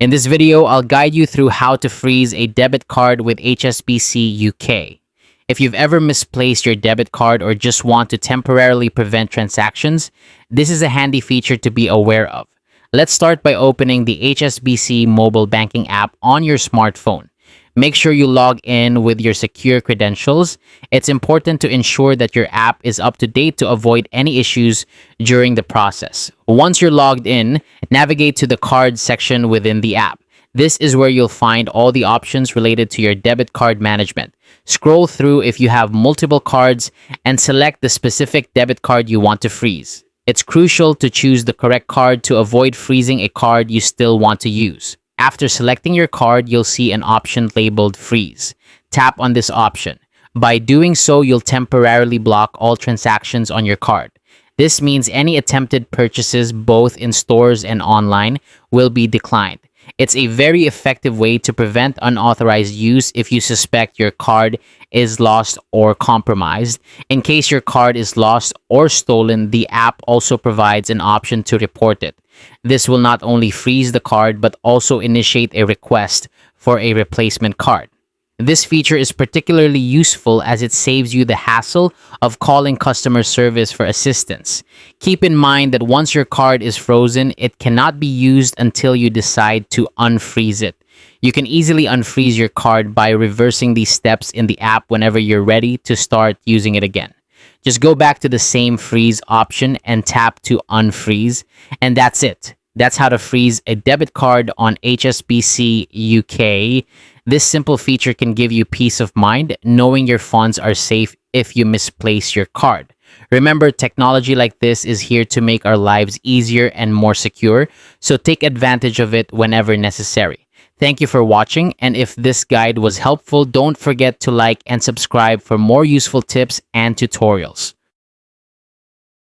In this video, I'll guide you through how to freeze a debit card with HSBC UK. If you've ever misplaced your debit card or just want to temporarily prevent transactions, this is a handy feature to be aware of. Let's start by opening the HSBC mobile banking app on your smartphone. Make sure you log in with your secure credentials. It's important to ensure that your app is up to date to avoid any issues during the process. Once you're logged in, navigate to the cards section within the app. This is where you'll find all the options related to your debit card management. Scroll through if you have multiple cards and select the specific debit card you want to freeze. It's crucial to choose the correct card to avoid freezing a card you still want to use. After selecting your card, you'll see an option labeled Freeze. Tap on this option. By doing so, you'll temporarily block all transactions on your card. This means any attempted purchases, both in stores and online, will be declined. It's a very effective way to prevent unauthorized use if you suspect your card is lost or compromised. In case your card is lost or stolen, the app also provides an option to report it. This will not only freeze the card but also initiate a request for a replacement card. This feature is particularly useful as it saves you the hassle of calling customer service for assistance. Keep in mind that once your card is frozen, it cannot be used until you decide to unfreeze it. You can easily unfreeze your card by reversing these steps in the app whenever you're ready to start using it again. Just go back to the same freeze option and tap to unfreeze, and that's it. That's how to freeze a debit card on HSBC UK. This simple feature can give you peace of mind knowing your funds are safe if you misplace your card. Remember, technology like this is here to make our lives easier and more secure, so take advantage of it whenever necessary. Thank you for watching, and if this guide was helpful, don't forget to like and subscribe for more useful tips and tutorials.